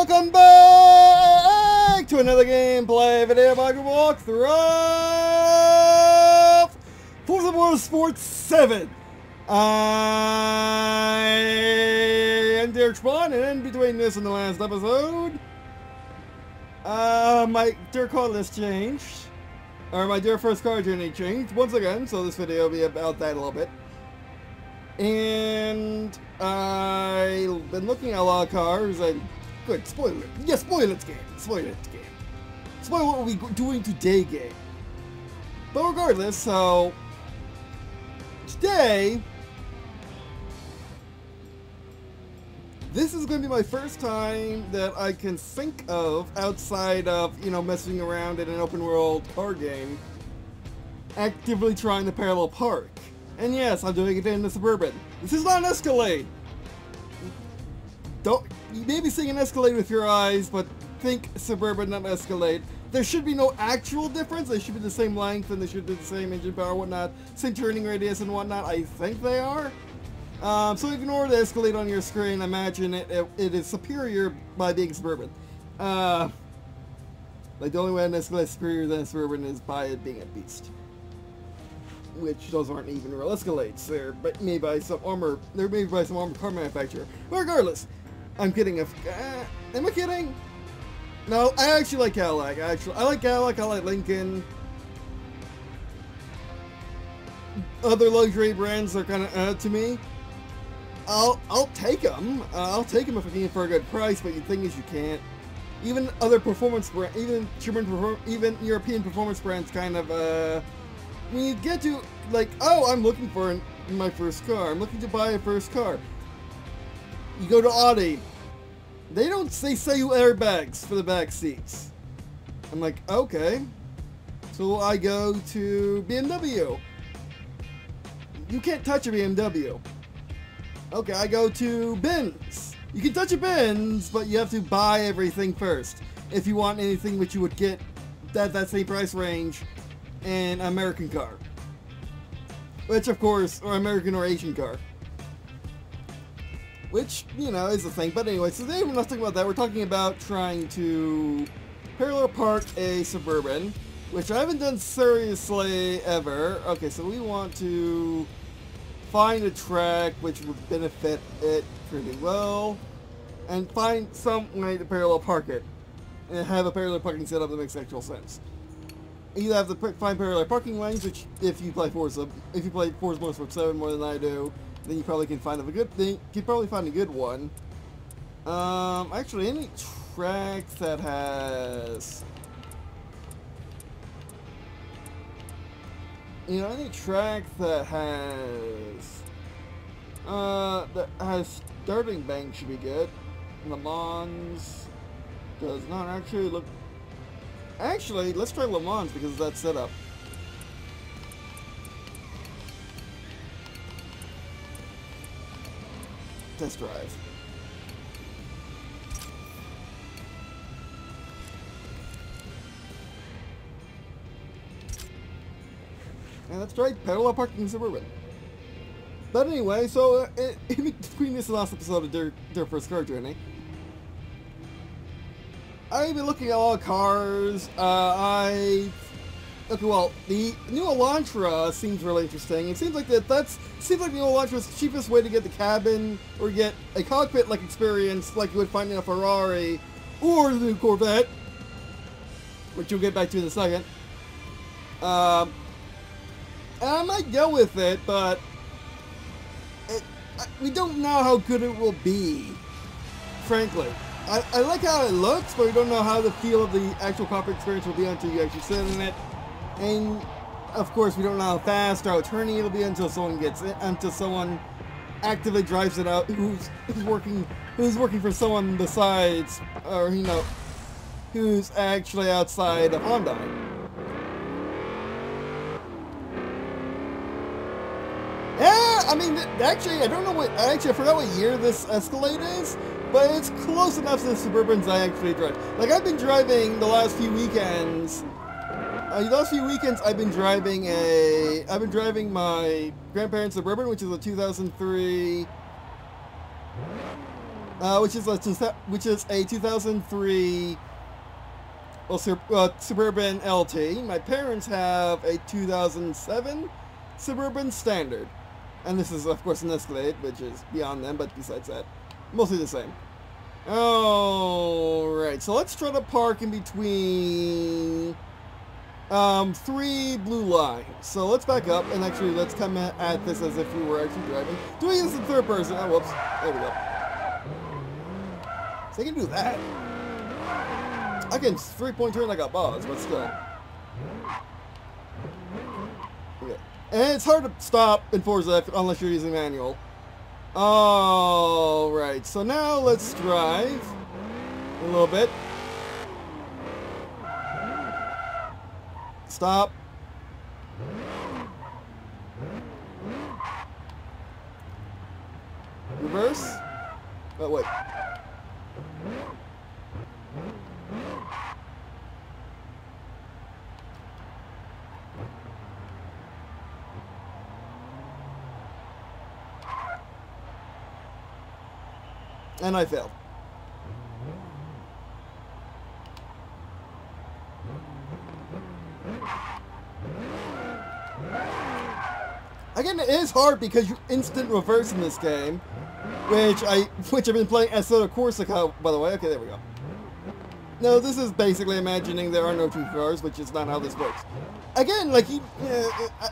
Welcome back to another gameplay video walkthrough of Forza Motorsport 7. I am Derek Spawn, and in between this and the last episode, my dear car list changed. Or my dear first car journey changed once again, so this video will be about that a little bit. And I've been looking at a lot of cars and good, spoil it. Yeah, spoil it, game. Spoil it, game. Spoil what we'll be doing today, game. But regardless, so today, this is going to be my first time that I can think of outside of, you know, messing around in an open world car game, actively trying to parallel park. And yes, I'm doing it in the Suburban. This is not an Escalade. You may be seeing an Escalade with your eyes, but think Suburban, not Escalade. There should be no actual difference. They should be the same length, and they should be the same engine power, whatnot, same turning radius and whatnot. I think they are. So ignore the Escalade on your screen. Imagine it is superior by being Suburban. Like the only way an Escalade is superior than a Suburban is by it being a beast. Which those aren't even real Escalades. They're made by some armor. They're made by some armored car manufacturer. But regardless, I'm kidding. Am I kidding? No, I actually like Cadillac. I like Cadillac. I like Lincoln. Other luxury brands are kind of to me. I'll take them. I'll take them if I can get for a good price. But the thing is, you can't. Even other performance brands, even European performance brands, kind of. When you get to, like, oh, I'm looking for my first car. I'm looking to buy a first car. You go to Audi. They sell you airbags for the back seats. I'm like, okay. So I go to BMW. You can't touch a BMW. Okay, I go to Benz. You can touch a Benz, but you have to buy everything first. If you want anything which you would get that same price range an American car, which of course, or American or Asian car, which, you know, is the thing. But anyway, so today we're not talking about that. We're talking about trying to parallel park a Suburban, which I haven't done seriously ever. Okay, so we want to find a track which would benefit it pretty well, and find some way to parallel park it, and have a parallel parking setup that makes actual sense. You have to find parallel parking lanes, which if you play Forza Motorsport 7 more than I do, then you probably can find a good thing. You can probably find a good one. Actually, any track that has, you know, any track that has starting bank should be good. Le Mans does not actually look. Actually, let's try Le Mans because of that setup. Test drive. And let's try parallel parking Suburban. But anyway, so in between this and last episode of their first car journey, I've been looking at a lot of cars. Okay, well, the new Elantra seems really interesting. It seems like the new Elantra's the cheapest way to get the cabin or get a cockpit-like experience like you would find in a Ferrari or the new Corvette, which you'll get back to in a second. And I might go with it, but we don't know how good it will be, frankly. I like how it looks, but we don't know how the feel of the actual cockpit experience will be until you actually sit in it. And of course, we don't know how fast or how turny it'll be until someone actively drives it out, who's working for someone besides, or you know, who's actually outside of Hyundai. Yeah, I mean, actually, I don't know what. I forgot what year this Escalade is. But it's close enough to the Suburbans I actually drive. Like, I've been driving the last few weekends. I've been driving my grandparents' Suburban, which is a 2003 which is a 2003 Suburban LT. My parents have a 2007 Suburban Standard, and this is of course an Escalade, which is beyond them, but besides that, mostly the same. Alright, so let's try to park in between 3 blue lines. So let's back up and actually let's come at this as if we were actually driving. Doing this in third person. Oh, whoops. There we go. So I can do that. I can 3-point turn like a boss, but still. Okay. And it's hard to stop in Forza unless you're using manual. Alright, so now let's drive a little bit. Stop. Reverse. Oh, wait. And I failed. Again, it is hard because you instant reverse in this game, which I've been playing Assetto Corsica, by the way. Okay, there we go. No, this is basically imagining there are no two cars, which is not how this works. Again, like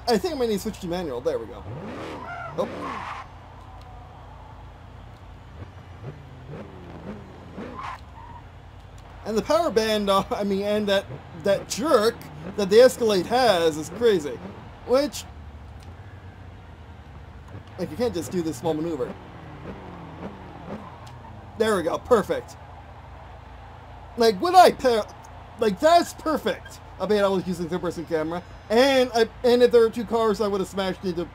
I think I might need to switch to manual. There we go. Oh. And the power band, and that jerk that the Escalade has is crazy. Which, like, you can't just do this small maneuver. There we go, perfect. Like, that's perfect. I mean, I was using third-person camera, and if there were two cars, I would have smashed into,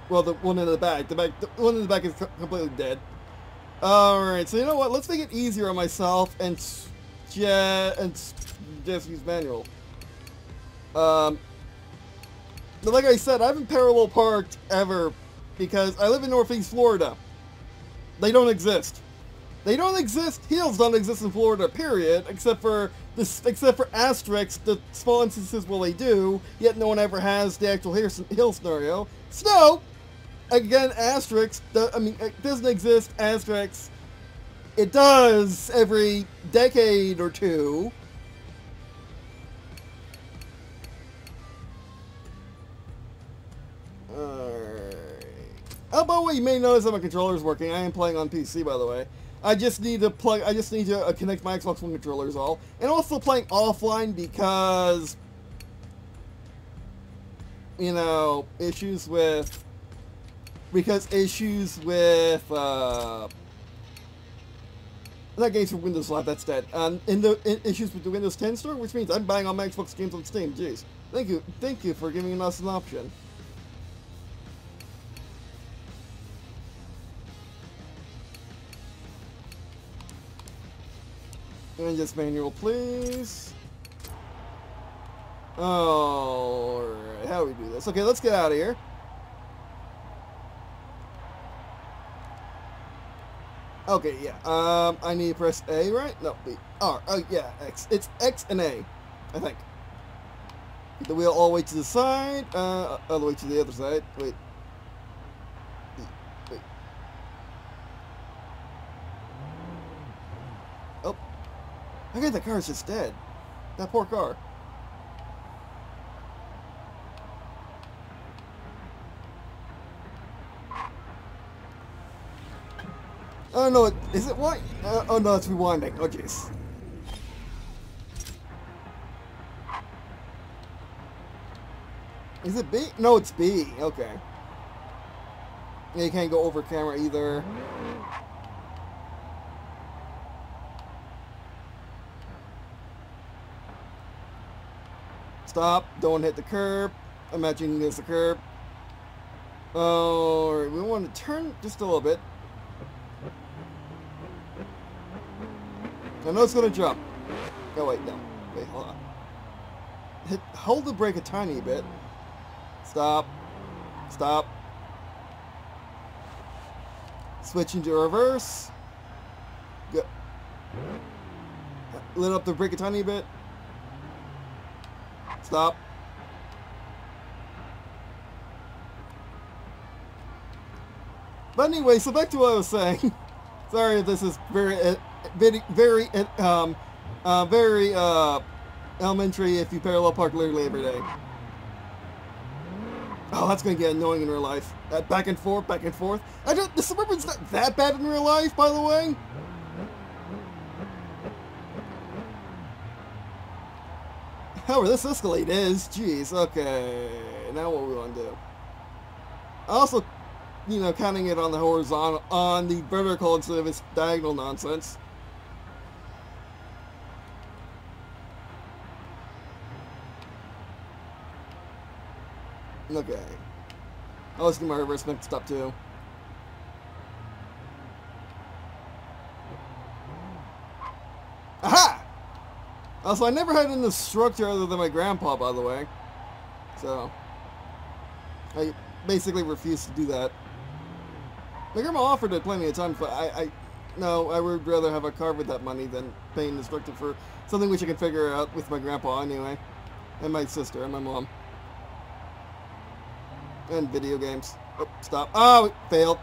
well, the one in the back. The one in the back is completely dead. All right, so you know what? Let's make it easier on myself and just use manual. But like I said, I haven't parallel parked ever because I live in Northeast Florida. They don't exist. They don't exist. Hills don't exist in Florida, period. Except for asterisks, the small instances where they do. Yet no one ever has the actual hill scenario. Snow, again, asterisks. It doesn't exist. Asterisks. It does every decade or two. Alright. Oh, by the way, you may notice that my controller is working. I am playing on PC, by the way. I just need to connect my Xbox One controllers all. And also playing offline because, you know, issues with that game's for Windows Live, that's dead. Issues with the Windows 10 store, which means I'm buying all my Xbox games on Steam. Jeez. Thank you for giving us an option. And just manual, please. Alright, how do we do this? Okay, let's get out of here. Okay, yeah. I need to press A, right? No, B. R. Oh, yeah, X. It's X and A, I think. Get the wheel all the way to the side. All the way to the other side. Wait. Wait. Oh. Okay, the car's just dead. That poor car. Oh no, is it white? Oh no, it's rewinding. Oh jeez. Is it B? No, it's B. Okay. Yeah, you can't go over camera either. Stop. Don't hit the curb. Imagine there's a curb. Oh, we want to turn just a little bit. I know it's going to jump. Oh, wait, no. Wait, hold on. Hold the brake a tiny bit. Stop. Stop. Switching to reverse. Lit up the brake a tiny bit. Stop. But anyway, so back to what I was saying. Sorry if this is very elementary if you parallel park literally every day. Oh, that's gonna get annoying in real life. That back and forth, back and forth. The Suburban's not that bad in real life, by the way. However, this Escalade is. Jeez, okay. Now what we want to do? Also, you know, counting it on the horizontal, on the vertical instead of its diagonal nonsense. Okay. I'll just get my reverse mixed up too. Aha! Also, I never had an instructor other than my grandpa, by the way. So, I basically refused to do that. My grandma offered it plenty of times, but no, I would rather have a car with that money than paying an instructor for something which I can figure out with my grandpa anyway. And my sister and my mom. And video games. Oh, stop. Oh, we failed.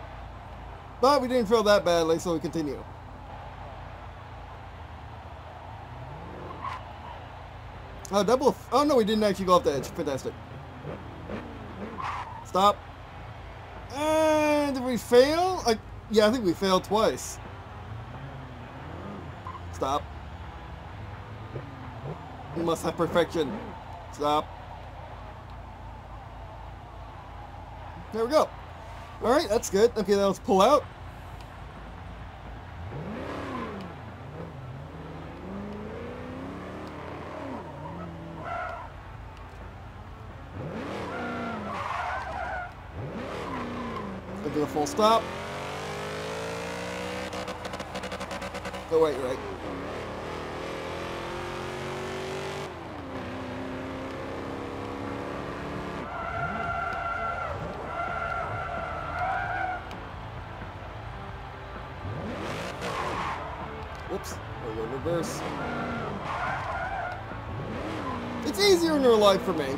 But we didn't fail that badly, so we continue. Oh, oh no, we didn't actually go off the edge. Fantastic. Stop. And did we fail? Yeah, I think we failed twice. Stop. We must have perfection. Stop. There we go. Alright, that's good. Okay, now let's pull out. Do a full stop. Oh wait, you're right. Whoops. We'll go reverse. It's easier in real life for me.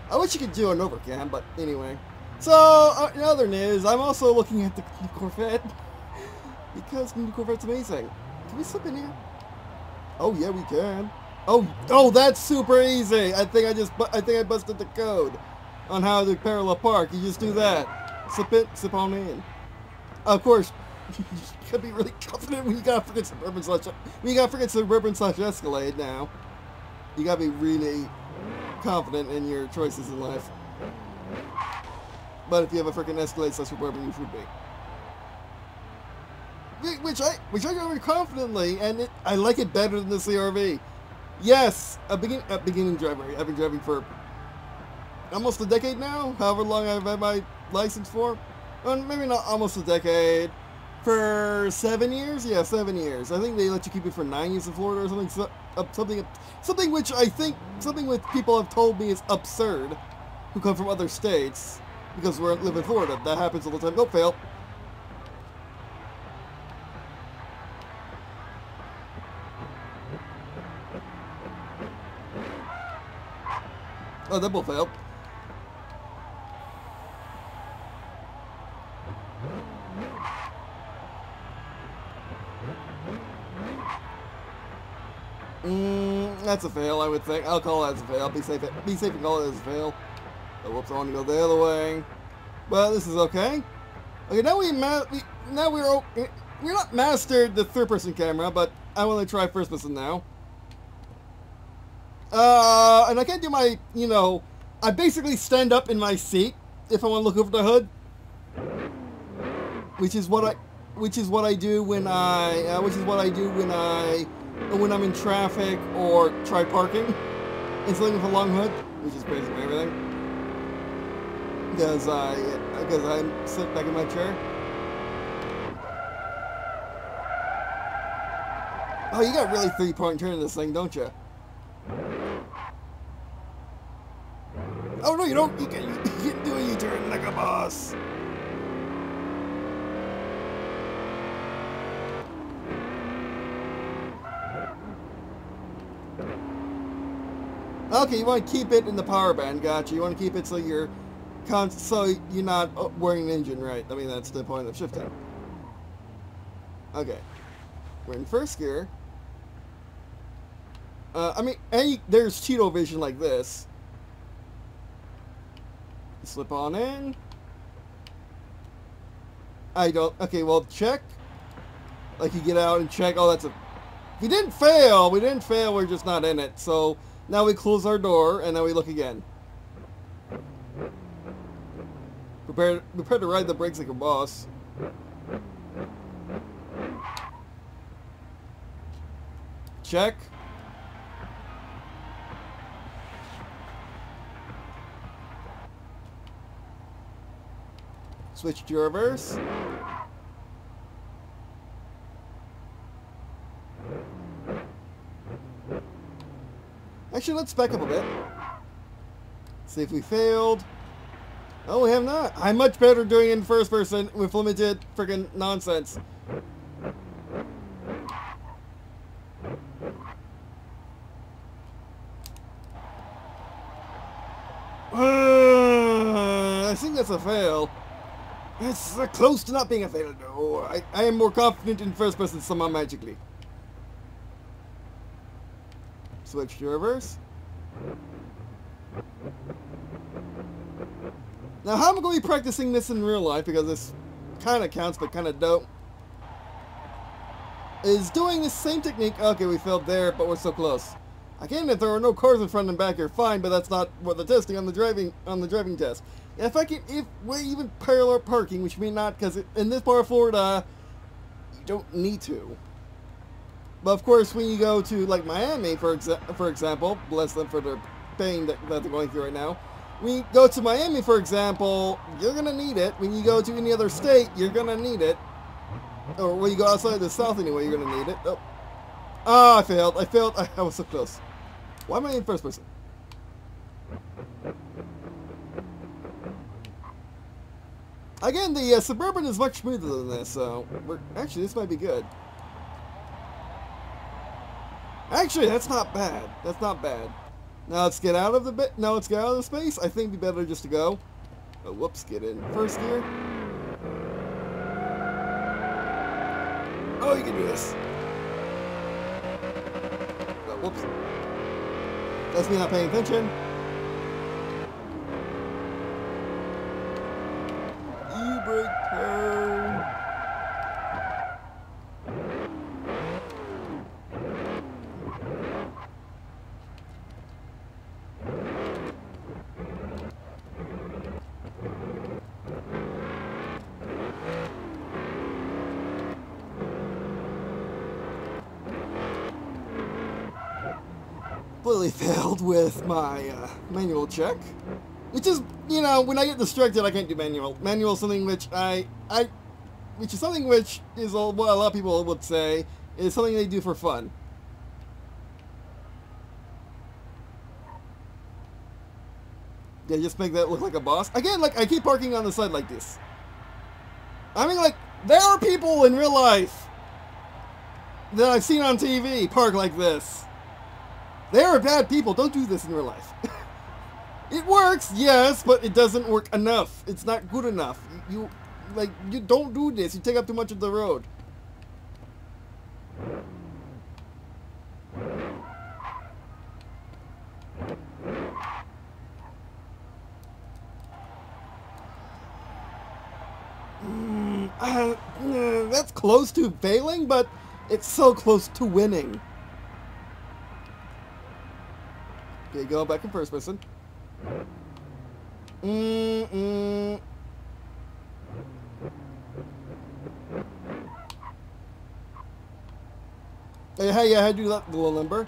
I wish you could do an overcam, but anyway. So, in other news, I'm also looking at the new Corvette. Because the new Corvette's amazing. Can we slip in here? Oh, yeah, we can. Oh, that's super easy. I think I busted the code on how to parallel park. You just do that. Slip on in. Of course, you gotta be really confident when you gotta forget Suburban slash Escalade now. You gotta be really confident in your choices in life. But if you have a freaking Escalade slash Suburban, you should be. Which I go very confidently, and I like it better than the CRV. Yes, a beginning driver. I've been driving for almost a decade now, however long I've had my license for. Well, maybe not almost a decade. For 7 years? Yeah, 7 years. I think they let you keep it for 9 years in Florida or something. Something which people have told me is absurd, who come from other states, because we live in Florida. That happens all the time. Nope, fail. Oh, that both failed. That's a fail, I would think. I'll call that as a fail. Be safe and call it as a fail. Oh, whoops, I want to go the other way. But this is okay. Okay, now we're not mastered the third-person camera, but I want to try first-person now. And I can't do my, I basically stand up in my seat if I want to look over the hood, which is what I do when I'm in traffic or try parking and something with a long hood, which is basically everything, because I sit back in my chair. Oh, you got really three-point turn in this thing, don't you? Oh no, you don't. You can do a U-turn like a boss. Okay, you want to keep it in the power band, gotcha. You want to keep it so you're not wearing an engine, right? I mean, that's the point of shifting. Okay, we're in first gear. I mean, there's Cheeto vision like this. Slip on in. I don't. Okay, well, check. Like you get out and check. Oh, that's a. We didn't fail. We didn't fail. We're just not in it. So now we close our door and then we look again. Prepare to ride the brakes like a boss. Check. Switch to reverse. Actually, let's back up a bit. See if we failed. Oh, we have not. I'm much better doing it in first person with limited friggin' nonsense. I think that's a fail. It's close to not being a fail, though. I am more confident in first person somehow magically. Switch to reverse. Now, how am I going to be practicing this in real life, because this kind of counts, but kind of don't, is doing the same technique. Okay, we failed there, but we're so close. Again, if there are no cars in front and back, you're fine, but that's not what they're testing on the driving test. If we're even parallel parking, which may not, because in this part of Florida, you don't need to. But of course, when you go to like Miami, for example, bless them for their pain that they're going through right now. When you go to Miami, for example, you're gonna need it. When you go to any other state, you're gonna need it. Or when you go outside the South anyway, you're gonna need it. Oh, I failed. I was so close. Why am I in first person? Again, the Suburban is much smoother than this, so actually this might be good. Actually, that's not bad. That's not bad. Now let's get out of the space. I think it'd be better just to go. Oh, whoops! Get in first gear. Oh, you can do this. Oh, whoops! That's me not paying attention. E-brake turn. Completely failed with my manual check, which is, when I get distracted, I can't do manual. Manual is something which which is something which is what a lot of people would say is something they do for fun. Yeah, just make that look like a boss. Again, like, I keep parking on the side like this. I mean, like, there are people in real life that I've seen on TV park like this. They are bad people. Don't do this in real life. It works, yes, but it doesn't work enough. It's not good enough. You don't do this. You take up too much of the road. That's close to failing, but it's so close to winning. Okay, go back in first person. Yeah, I do that little number.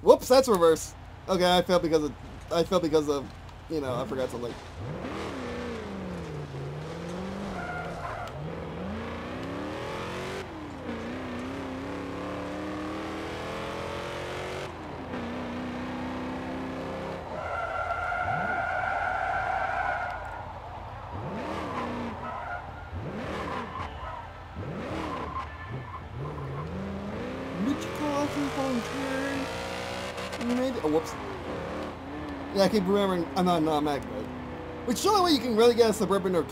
Whoops, that's reverse. Okay, I failed because of, I forgot something. whoops. Yeah, I keep remembering I'm not an automatic mode. Which the only way you can really get a Suburban or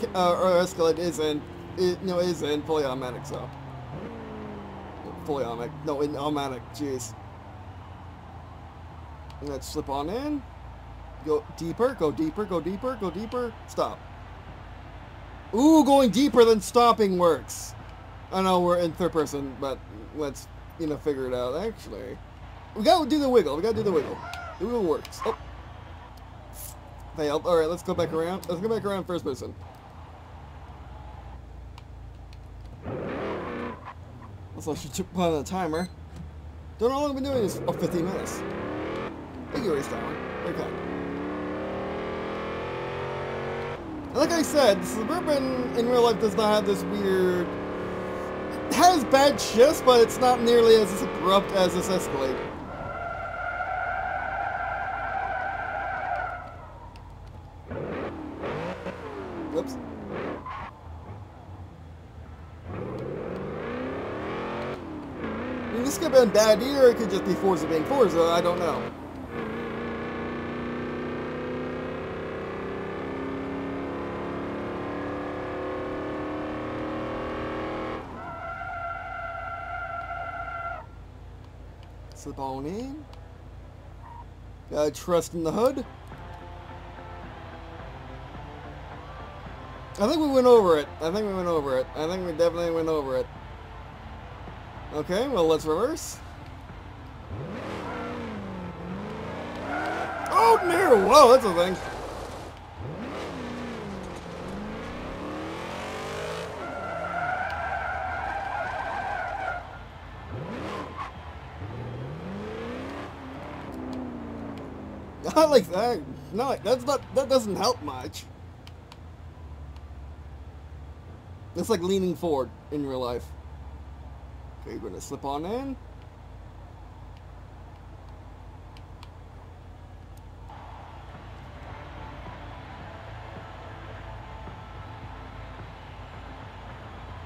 Escalade is in fully automatic, so. Fully automatic. No, in automatic, jeez. Let's slip on in. Go deeper, go deeper, go deeper, go deeper. Stop. Ooh, going deeper than stopping works. I know we're in third person, but let's, figure it out. Actually, we gotta do the wiggle. We gotta do the wiggle. The wiggle works. Oh. Failed. Alright, let's go back around. Let's go back around first person. Also, I should put on a timer. Don't know how long I've been doing this. Oh, 15 minutes. Thank you, Race Timer. Very kind. Like I said, the Suburban in real life does not have this weird... It has bad shifts, but it's not nearly as abrupt as this Escalade. Whoops. I mean, this could have been bad either, it could just be Forza being Forza, I don't know. Slip on in. Gotta trust in the hood. I think we went over it. I think we definitely went over it. Okay, well, let's reverse. Oh, no! Whoa, that's a thing. Not like that. No, that doesn't help much. It's like leaning forward in real life. Okay, we're gonna slip on in.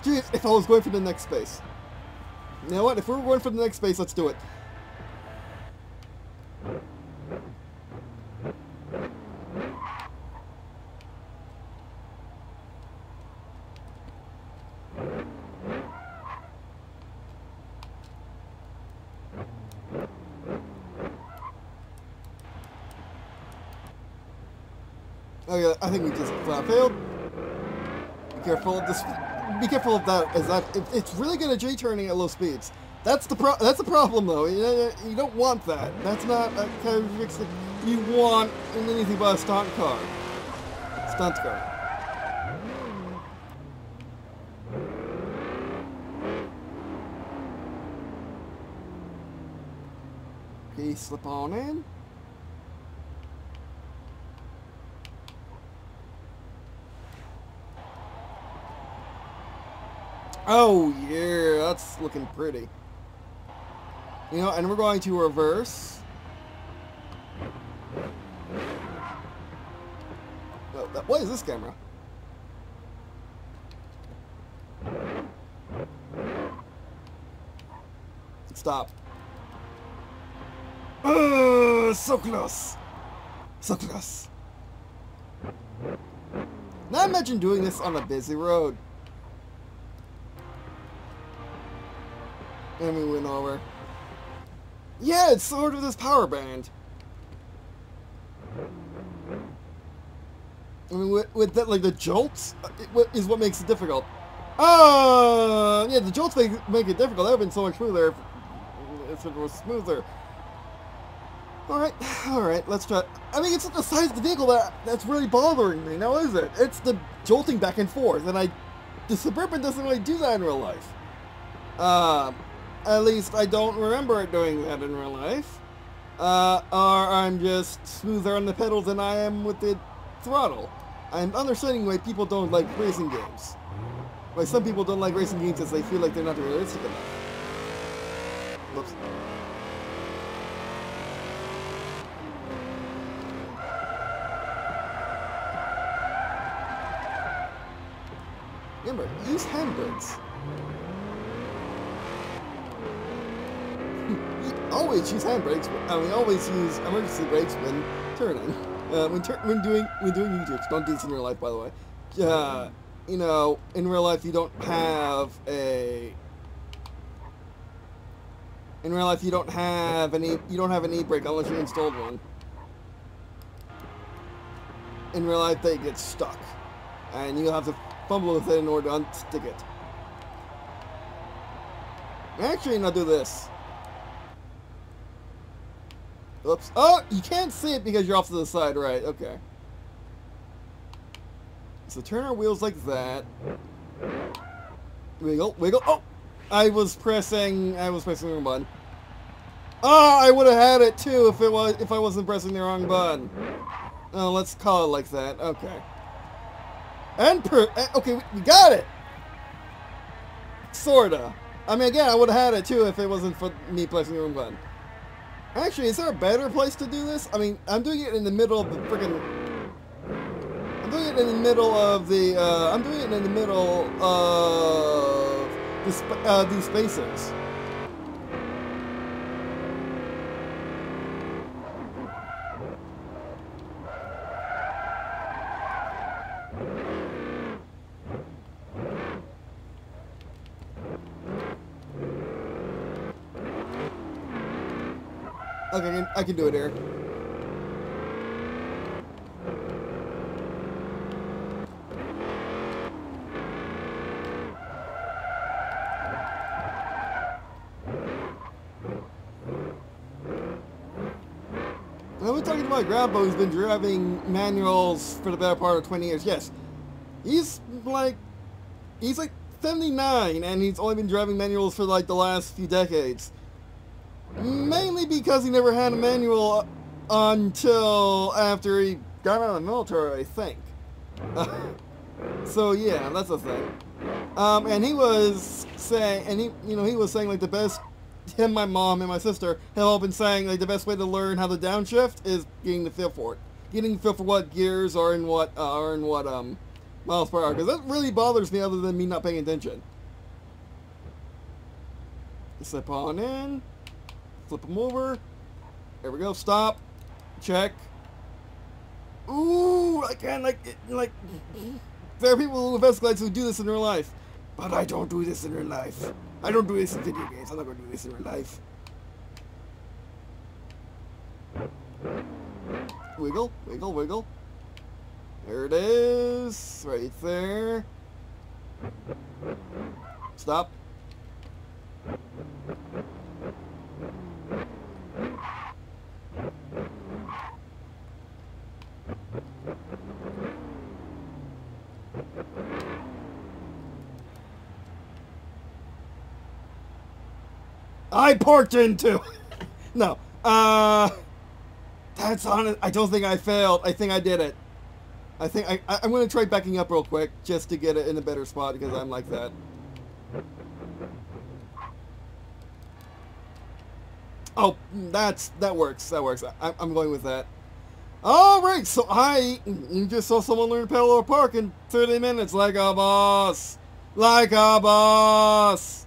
Jeez, if I was going for the next space. You know what? If we're going for the next space, let's do it. Oh yeah, I think we just flat failed. Be careful of this. Be careful of that. It's really good at J-turning at low speeds. That's the problem though. You don't want that. That's not a characteristic you want in anything but a stunt car. Stunt car. Okay, slip on in. Oh yeah, that's looking pretty. You know, and we're going to reverse. What is this camera? Stop. So close. So close. Now imagine doing this on a busy road. And we went over. Yeah, it's sort of this power band. I mean, with that, like the jolts, is what makes it difficult. Yeah, the jolts make it difficult. That would have been so much smoother if it was smoother. Alright, let's try. I mean, it's not the size of the vehicle that's really bothering me, now is it? It's the jolting back and forth, and the Suburban doesn't really do that in real life. At least I don't remember it doing that in real life. Or I'm just smoother on the pedals than I am with the throttle. I'm understanding why people don't like racing games. Why some people don't like racing games is they feel like they're not realistic enough. Whoops. Remember, use handbrakes. always use handbrakes. I mean, always use emergency brakes when turning. When doing U-turns. Don't do this in real life, by the way. You know, in real life you don't have a. In real life you don't have an e-brake unless you installed one. In real life they get stuck, and you have to fumble with it in order to unstick it. Actually, now do this. Oops. Oh, you can't see it because you're off to the side, right? Okay. So turn our wheels like that. Wiggle, wiggle. Oh, I was pressing the wrong button. Oh, I would have had it too if I wasn't pressing the wrong button. Oh, let's call it like that. Okay. Okay, we got it. Sorta. I mean, again, I would have had it too if it wasn't for me pressing the wrong button. Actually, is there a better place to do this? I mean, I'm doing it in the middle of the freaking. I'm doing it in the middle of the. I'm doing it in the middle of these spaces. Okay, I can do it here. I was talking to my grandpa who's been driving manuals for the better part of 20 years. Yes, he's like 79 and he's only been driving manuals for like the last few decades. Mainly because he never had a manual until after he got out of the military, I think. So yeah, that's the thing. And he was saying, he was saying like the best. Him, my mom, and my sister have all been saying like the best way to learn how to downshift is getting the feel for it, getting the feel for what gears are in what miles per hour. Because that really bothers me, other than me not paying attention. Slip on in. Flip them over. There we go. Stop. Check. Ooh, I can like. There are people with Escalades who do this in real life, but I don't do this in real life. I don't do this in video games. I'm not gonna do this in real life. Wiggle, wiggle, wiggle. There it is, right there. Stop. I parked into. No. That's honest. I don't think I failed. I think I did it. I think I'm going to try backing up real quick just to get it in a better spot because I'm like that. Oh, that works. That works. I'm going with that. All right. So you just saw someone learn to parallel park in 30 minutes like a boss. Like a boss.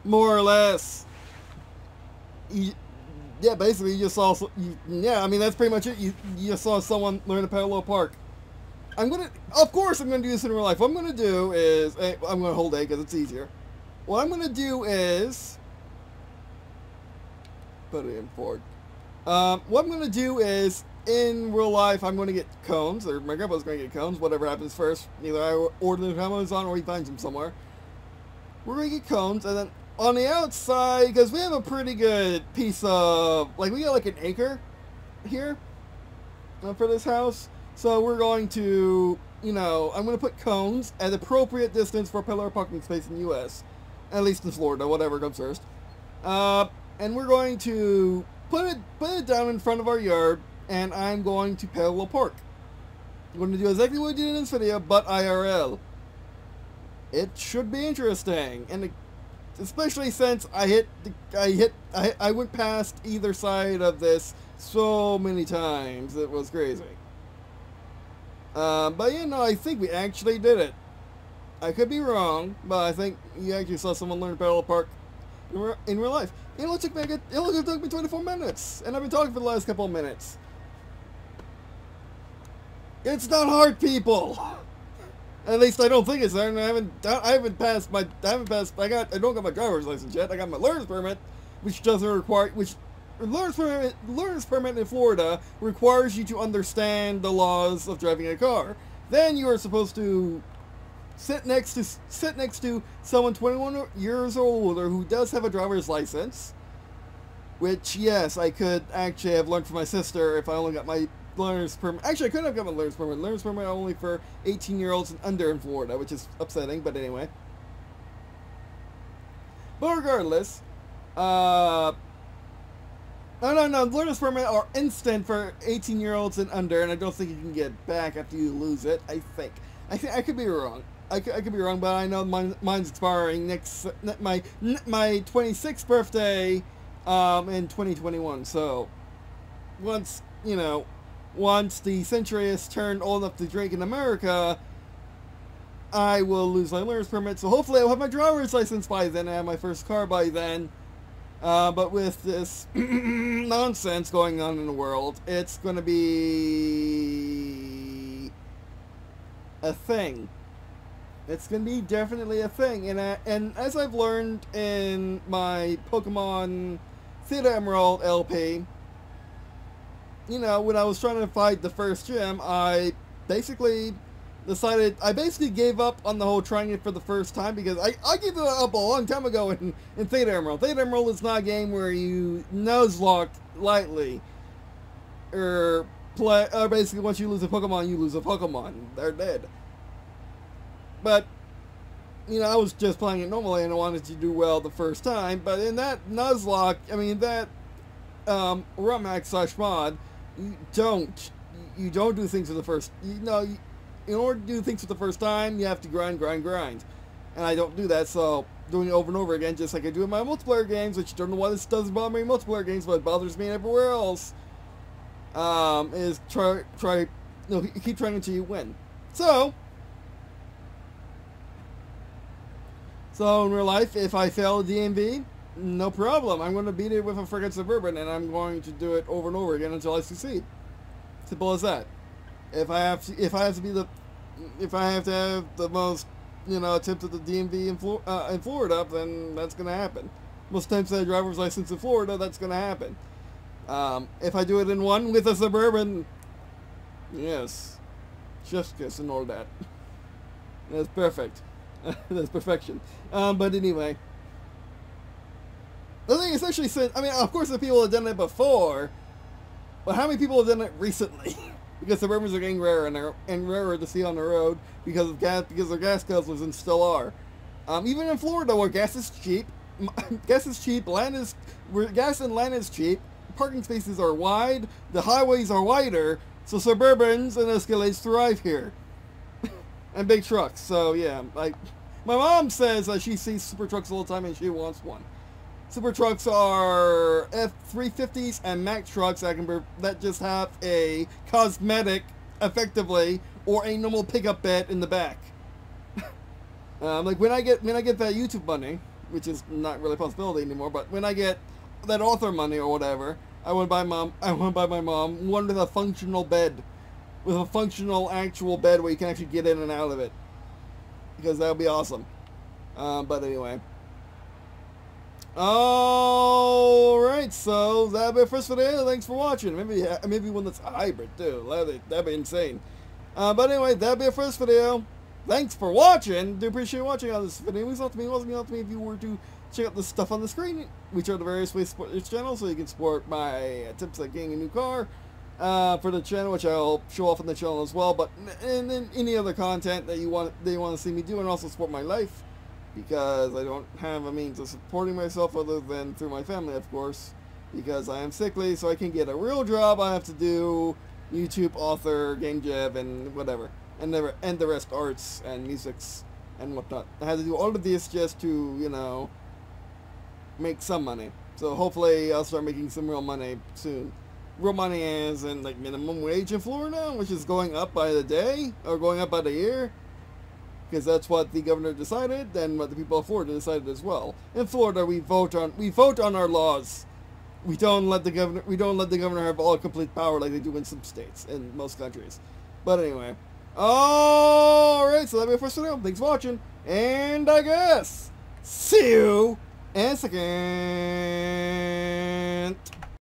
More or less. Yeah, basically you just saw. Yeah, I mean that's pretty much it. You just saw someone learn to parallel park. Of course, I'm gonna do this in real life. What I'm gonna do is, I'm gonna hold A because it's easier. What I'm gonna do is put it in forward. What I'm gonna do is, in real life, I'm gonna get cones, or my grandpa's gonna get cones. Whatever happens first, either I order them from Amazon or he finds them somewhere. We're gonna get cones, and then on the outside, because we have a pretty good piece of, like, we got like an acre here for this house. So we're going to, I'm going to put cones at appropriate distance for parallel parking space in the U.S. At least in Florida, whatever comes first. And we're going to put it down in front of our yard, and I'm going to parallel park. I'm going to do exactly what I did in this video, but IRL. It should be interesting, and especially since I went past either side of this so many times. It was crazy. But I think we actually did it. I could be wrong, but I think you actually saw someone learn to parallel park in real life. It only took me 24 minutes, and I've been talking for the last couple of minutes. It's not hard, people. At least I don't think it's hard. I don't got my driver's license yet. I got my learner's permit, which doesn't require, learner's permit in Florida requires you to understand the laws of driving a car. Then you are supposed to sit next to someone 21 years or older who does have a driver's license, which, yes, I could actually have learned from my sister if I only got my learner's permit. Actually, I could have got my learner's permit. Learner's permit only for 18-year-olds and under in Florida, which is upsetting, but anyway. But regardless, no, learner's permit are instant for 18-year-olds and under, and I don't think you can get back after you lose it, I think. I could be wrong. I could be wrong, but I know mine's expiring my 26th birthday in 2021. So once the century is turned old enough to drink in America, I will lose my learner's permit. So hopefully I'll have my driver's license by then. I have my first car by then. But with this nonsense going on in the world, it's going to be a thing. It's going to be definitely a thing. And as I've learned in my Pokemon Theta Emerald LP, when I was trying to fight the first gym, I basically gave up on the whole trying it for the first time, because I gave it up a long time ago in Theta Emerald. Theta Emerald is not a game where you nuzlocke lightly. Or basically once you lose a Pokemon, you lose a Pokemon. They're dead. But, I was just playing it normally and I wanted to do well the first time. But in that Nuzlocke, that ROM-hack/mod, you don't do things for the first, in order to do things for the first time, you have to grind. And I don't do that, so doing it over and over again, just like I do in my multiplayer games, which I don't know why this doesn't bother me in multiplayer games, but it bothers me everywhere else, is keep trying until you win. So in real life, if I fail a DMV, no problem. I'm going to beat it with a friggin' Suburban, and I'm going to do it over and over again until I succeed. Simple as that. If I have to have the most, attempts at the DMV in Florida, then that's going to happen. Most times I have a driver's license in Florida, that's going to happen. If I do it in one with a Suburban, yes, chef's kiss and all that. That's perfect. That's perfection. But anyway, the thing is, especially since, of course the people have done it before, but how many people have done it recently? Because Suburbans are getting rarer and rarer to see on the road because they're gas guzzlers and still are. Even in Florida, where gas is cheap, gas and land is cheap, parking spaces are wide, the highways are wider, so Suburbans and Escalades thrive here. And big trucks, so yeah, my mom says that she sees super trucks all the time and she wants one. Super trucks are F350s and Mack trucks that just have a cosmetic, effectively, or a normal pickup bed in the back. Like when I get that YouTube money, which is not really a possibility anymore, but when I get that author money or whatever, I want to buy my mom one with a functional bed. With a functional actual bed where you can actually get in and out of it. Because that would be awesome. But anyway. Alright, so that'll be it for this video. Thanks for watching. Maybe one that's a hybrid too. That'd be insane. But anyway, that'll be it for this video. Thanks for watching. Do appreciate watching on this video. It means a lot to me. It wasn't mean a lot to me if you were to check out the stuff on the screen, which are the various ways to support this channel, so you can support my tips like getting a new car. For the channel, which I'll show off on the channel as well, but and then any other content that you want to see me do, and also support my life, because I don't have a means of supporting myself other than through my family, of course, because I am sickly, so I can get a real job. I have to do YouTube, author, game dev, and whatever, and the rest arts and musics and whatnot. I had to do all of this just to make some money. So hopefully I'll start making some real money soon. Real money as in like minimum wage in Florida, which is going up by the day or going up by the year. because that's what the governor decided, and what the people of Florida decided as well. In Florida, we vote on our laws. We don't let the governor have all complete power like they do in some states in most countries. But anyway, all right. So that'll be it for us today. Thanks for watching, and I guess see you in a second.